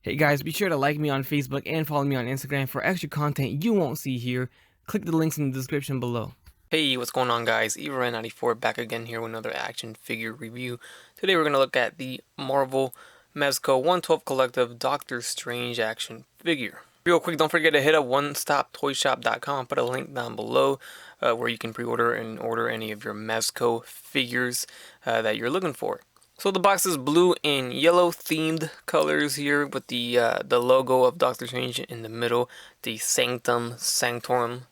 Hey guys, be sure to like me on Facebook and follow me on Instagram for extra content you won't see here. Click the links in the description below. Hey, what's going on guys? EvaRan94 back again here with another action figure review. Today we're going to look at the Marvel Mezco 112 Collective Doctor Strange action figure. Real quick, don't forget to hit up onestoptoyshop.com. I'll put a link down below where you can pre-order and order any of your Mezco figures that you're looking for. So the box is blue and yellow themed colors here with the logo of Doctor Strange in the middle, the Sanctorum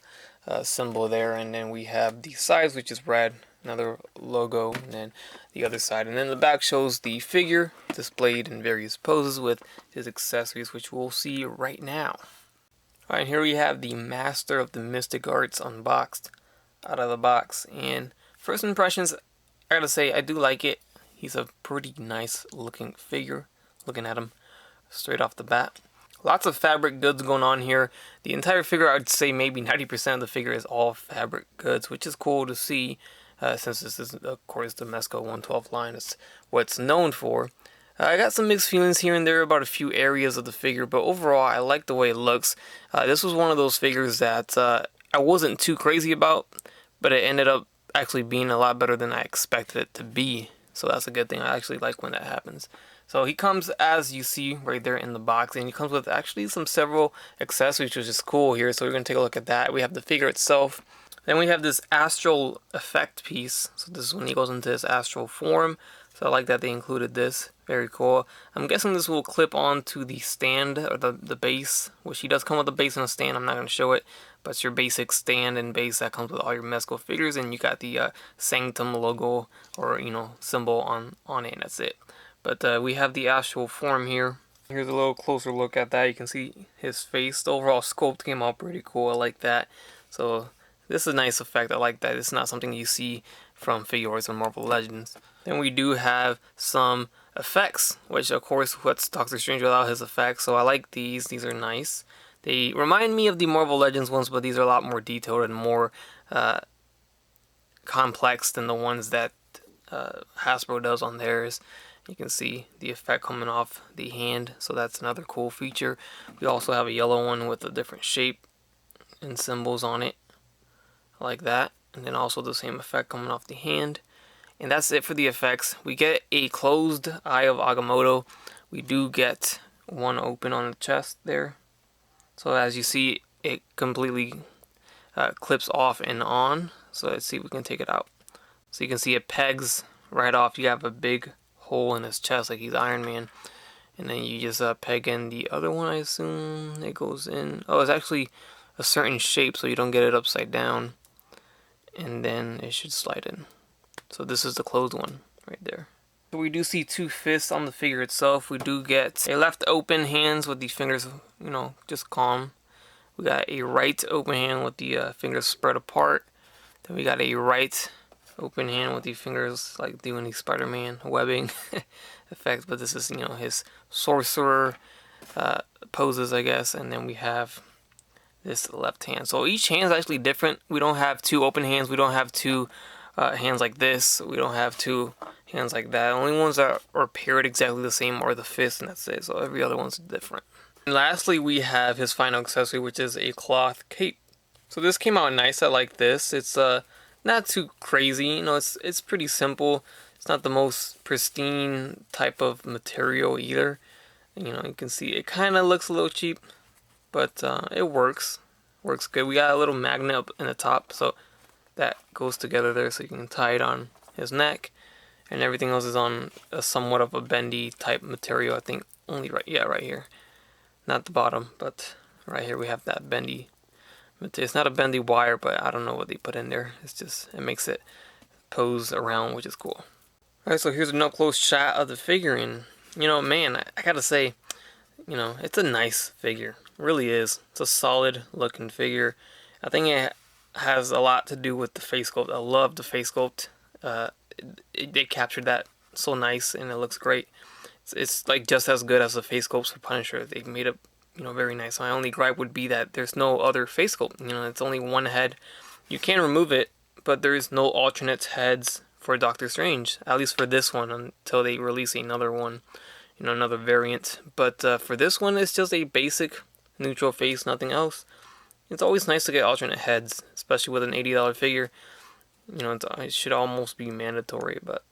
symbol there, and then we have the sides, which is red, another logo, and then the other side. And then the back shows the figure displayed in various poses with his accessories, which we'll see right now. Alright, here we have the Master of the Mystic Arts unboxed out of the box. And first impressions, I gotta say, I do like it. He's a pretty nice looking figure, looking at him straight off the bat. Lots of fabric goods going on here. The entire figure, I'd say maybe 90% of the figure is all fabric goods, which is cool to see since this is, of course, the Mezco 112 line. It's what it's known for. I got some mixed feelings here and there about a few areas of the figure, but overall, I like the way it looks. This was one of those figures that I wasn't too crazy about, but it ended up actually being a lot better than I expected it to be. So that's a good thing. I actually like when that happens. So he comes, as you see right there in the box, and he comes with actually several accessories, which is cool here. So we're going to take a look at that. We have the figure itself. Then we have this astral effect piece. So this is when he goes into his astral form. So I like that they included this. Very cool. I'm guessing this will clip onto the stand, or the base, which he does come with a base and a stand. I'm not going to show it, but it's your basic stand and base that comes with all your Mezco figures, and you got the Sanctum logo, or symbol on it, and that's it. But we have the astral form here. Here's a little closer look at that. You can see his face. The overall sculpt came out pretty cool. I like that. So this is a nice effect. I like that. It's not something you see from figures in Marvel Legends. Then we do have some effects, which of course what's Doctor Strange without his effects. So I like these. These are nice. They remind me of the Marvel Legends ones, but these are a lot more detailed and more complex than the ones that Hasbro does on theirs. You can see the effect coming off the hand, so that's another cool feature. We also have a yellow one with a different shape and symbols on it. I like that. And then also the same effect coming off the hand. And that's it for the effects. We get a closed Eye of Agamotto. We do get one open on the chest there. So as you see, it completely clips off and on. So let's see if we can take it out. So you can see it pegs right off. You have a big hole in his chest like he's Iron Man. And then you just peg in the other one, I assume. It goes in. Oh, it's actually a certain shape so you don't get it upside down. And then it should slide in. So this is the closed one right there. So we do see two fists on the figure itself. We do get a left open hands with the fingers, just calm. We got a right open hand with the fingers spread apart. Then we got a right open hand with the fingers like doing the Spider-Man webbing effect. But this is, his sorcerer poses, I guess. And then we have this left hand. So each hand is actually different. We don't have two open hands. We don't have two hands like this. We don't have two hands like that. The only ones that are paired exactly the same are the fists, and that's it. So every other one's different. And lastly, we have his final accessory, which is a cloth cape. So this came out nice. I like this. It's not too crazy. It's pretty simple. It's not the most pristine type of material either. You can see it kind of looks a little cheap, but it works. Works good. We got a little magnet up in the top, so that goes together there, so you can tie it on his neck. And everything else is on a somewhat of a bendy type material. I think only right here. Not the bottom, but right here we have that bendy material. It's not a bendy wire, but I don't know what they put in there. It's just, it makes it pose around, which is cool. Alright, so here's an up-close shot of the figure, and man, I gotta say, it's a nice figure. It really is. It's a solid looking figure. I think it has a lot to do with the face sculpt. I love the face sculpt. They captured that so nice, and it looks great. It's like just as good as the face sculpts for Punisher. They made it, very nice. My only gripe would be that there's no other face sculpt. It's only one head. You can remove it, but there is no alternate heads for Doctor Strange, at least for this one, until they release another one. you know, another variant. But for this one, it's just a basic neutral face, nothing else. It's always nice to get alternate heads, especially with an $80 figure. You know, it should almost be mandatory, but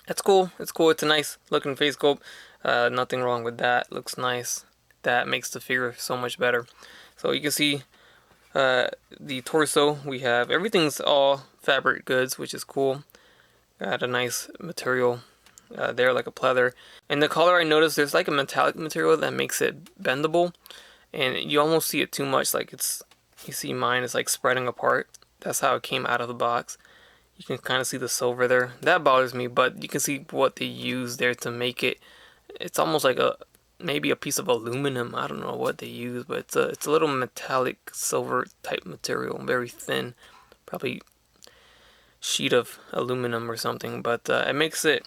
it's cool. It's cool. It's a nice looking face sculpt. Nothing wrong with that. Looks nice. That makes the figure so much better. So you can see the torso. We have everything's all fabric goods, which is cool. Got a nice material there, like a pleather. And the collar, I noticed there's like a metallic material that makes it bendable, and you almost see it too much. Like you see mine is like spreading apart. That's how it came out of the box. You can kind of see the silver there. That bothers me, but you can see what they use there to make it. It's almost like maybe a piece of aluminum. I don't know what they use, but it's a little metallic silver type material, very thin, probably sheet of aluminum or something. But it makes it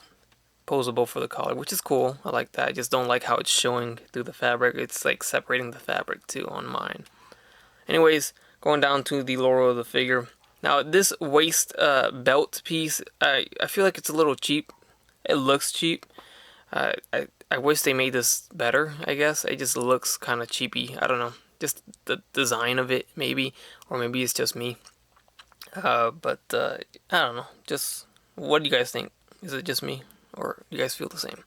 posable for the collar, which is cool. I like that. I just don't like how it's showing through the fabric. It's like separating the fabric too on mine. Anyways, going down to the lower of the figure. Now this waist belt piece, I feel like it's a little cheap. It looks cheap. I wish they made this better, I guess. It just looks kind of cheapy. I don't know. Just the design of it, maybe. Or maybe it's just me. But I don't know. Just, what do you guys think? Is it just me? Or do you guys feel the same?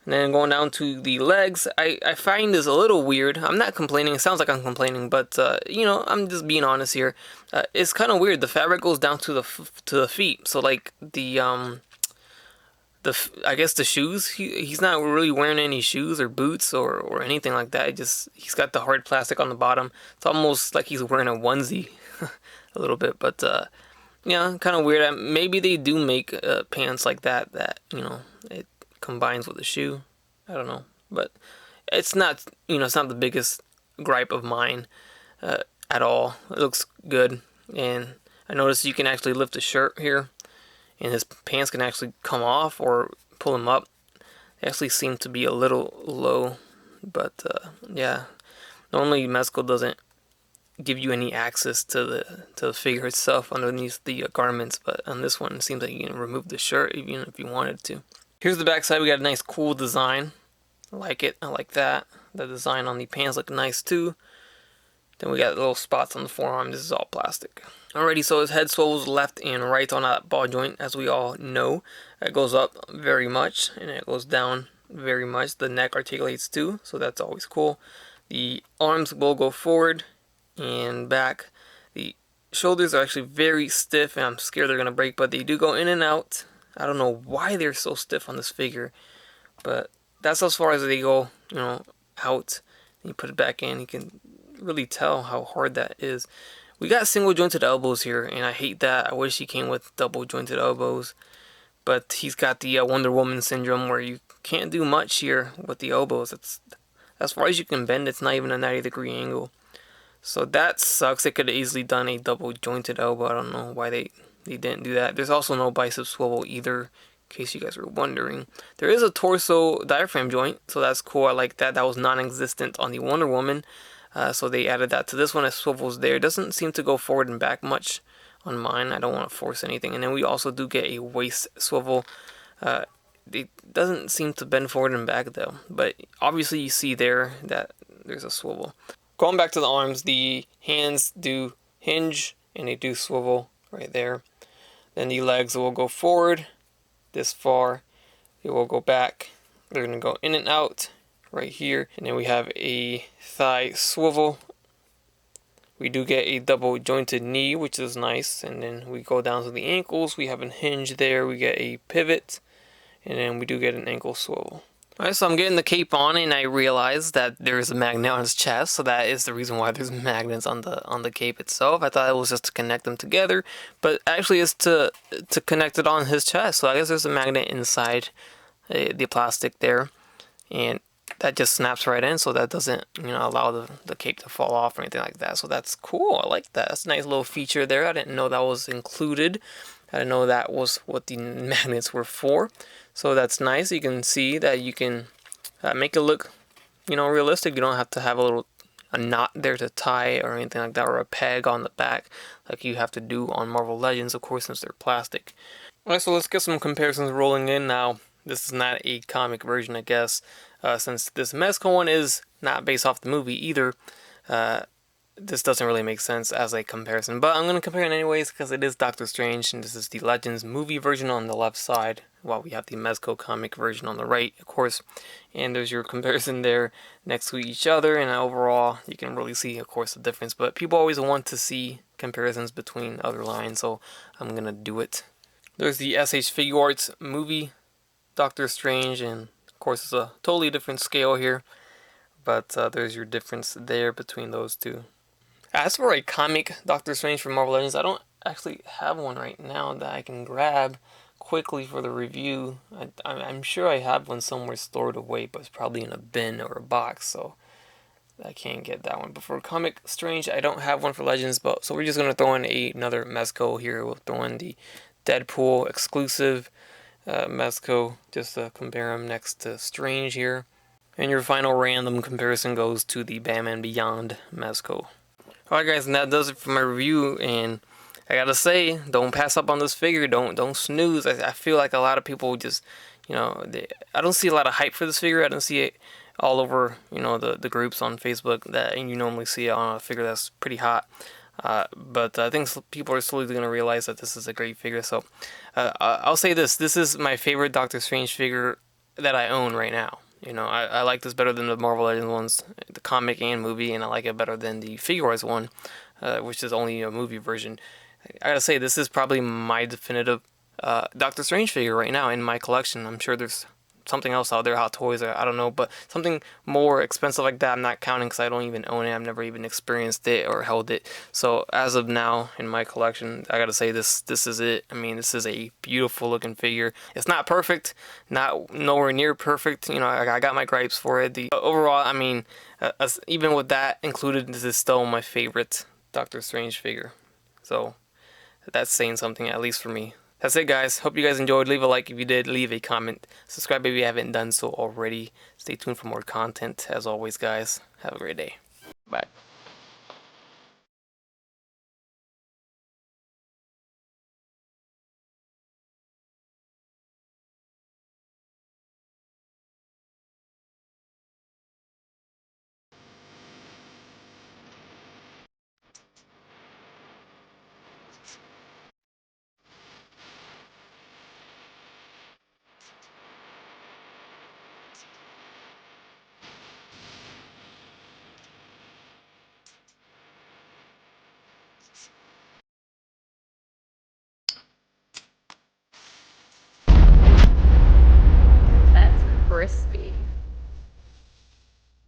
And then going down to the legs, I find this a little weird. I'm not complaining. It sounds like I'm complaining, but you know, I'm just being honest here. It's kind of weird. The fabric goes down to the feet. So like I guess the shoes. He's not really wearing any shoes or boots or anything like that. He's got the hard plastic on the bottom. It's almost like he's wearing a onesie, a little bit. But yeah, kind of weird. Maybe they do make pants like that. You know, it combines with the shoe. I don't know, but it's not, you know, it's not the biggest gripe of mine at all. It looks good, and I noticed you can actually lift the shirt here, and his pants can actually come off or pull him up. They actually seem to be a little low, but yeah, normally Mezco doesn't give you any access to the figure itself underneath the garments, but on this one it seems like you can remove the shirt even if you wanted to. Here's the back side. We got a nice cool design. I like it. I like that. The design on the pants look nice too. Then we got little spots on the forearm. This is all plastic. Alrighty, so his head swivels left and right on that ball joint, as we all know. It goes up very much and it goes down very much. The neck articulates too, so that's always cool. The arms will go forward and back. The shoulders are actually very stiff, and I'm scared they're gonna break, but they do go in and out. I don't know why they're so stiff on this figure, but that's as far as they go, you know, out. And you put it back in, you can really tell how hard that is. We got single jointed elbows here, and I hate that. I wish he came with double jointed elbows, but he's got the Wonder Woman syndrome where you can't do much here with the elbows. It's as far as you can bend, it's not even a 90-degree angle. So that sucks. They could have easily done a double jointed elbow. I don't know why they didn't do that. There's also no bicep swivel either, in case you guys were wondering. There is a torso diaphragm joint, so that's cool. I like that. That was non-existent on the Wonder Woman, so they added that to this one. It swivels there. It doesn't seem to go forward and back much on mine. I don't want to force anything. And then we also do get a waist swivel. It doesn't seem to bend forward and back though, but obviously you see there that there's a swivel. Going back to the arms, the hands do hinge and they do swivel right there. Then the legs will go forward this far. They will go back. They're going to go in and out right here. And then we have a thigh swivel. We do get a double jointed knee, which is nice. And then we go down to the ankles. We have a hinge there. We get a pivot. And then we do get an ankle swivel. Alright, so I'm getting the cape on and I realized that there's a magnet on his chest, so that is the reason why there's magnets on the cape itself. I thought it was just to connect them together, but actually it's to connect it on his chest. So I guess there's a magnet inside the plastic there, and that just snaps right in, so that doesn't, you know, allow the cape to fall off or anything like that. So that's cool. I like that. That's a nice little feature there. I didn't know that was included. I didn't know that was what the magnets were for. So that's nice. You can see that you can make it look, you know, realistic. You don't have to have a knot there to tie or anything like that, or a peg on the back like you have to do on Marvel Legends, of course, since they're plastic. Alright, so let's get some comparisons rolling in now. This is not a comic version, I guess, since this Mezco one is not based off the movie either. This doesn't really make sense as a comparison, but I'm going to compare it anyways because it is Doctor Strange, and this is the Legends movie version on the left side, while we have the Mezco comic version on the right, of course. And there's your comparison there next to each other, and overall, you can really see, of course, the difference. But people always want to see comparisons between other lines, so I'm going to do it. There's the SH Figure Arts movie Doctor Strange, and of course, it's a totally different scale here, but there's your difference there between those two. As for a comic Doctor Strange from Marvel Legends, I don't actually have one right now that I can grab quickly for the review. I'm sure I have one somewhere stored away, but it's probably in a bin or a box, so I can't get that one. But for comic Strange, I don't have one for Legends, but so we're just going to throw in another Mezco here. We'll throw in the Deadpool exclusive Mezco, just to compare them next to Strange here. And your final random comparison goes to the Batman Beyond Mezco. Alright guys, and that does it for my review, and I gotta say, don't pass up on this figure, don't snooze. I feel like a lot of people just, I don't see a lot of hype for this figure. I don't see it all over, the groups on Facebook that you normally see on a figure that's pretty hot. But I think people are slowly going to realize that this is a great figure. So I'll say this is my favorite Doctor Strange figure that I own right now. I like this better than the Marvel Legends ones, the comic and movie, and I like it better than the Figure Arts one, which is only a movie version. I gotta say, this is probably my definitive Doctor Strange figure right now in my collection. I'm sure there's something else out there, Hot Toys, or I don't know, but something more expensive like that I'm not counting because I don't even own it. I've never even experienced it or held it. So as of now in my collection, I gotta say this is it. I mean, this is a beautiful looking figure. It's not perfect, not nowhere near perfect. I got my gripes for it. Overall, I mean, even with that included, this is still my favorite Doctor Strange figure. So that's saying something, at least for me. That's it, guys. Hope you guys enjoyed. Leave a like if you did. Leave a comment. Subscribe if you haven't done so already. Stay tuned for more content. As always, guys, have a great day. Bye.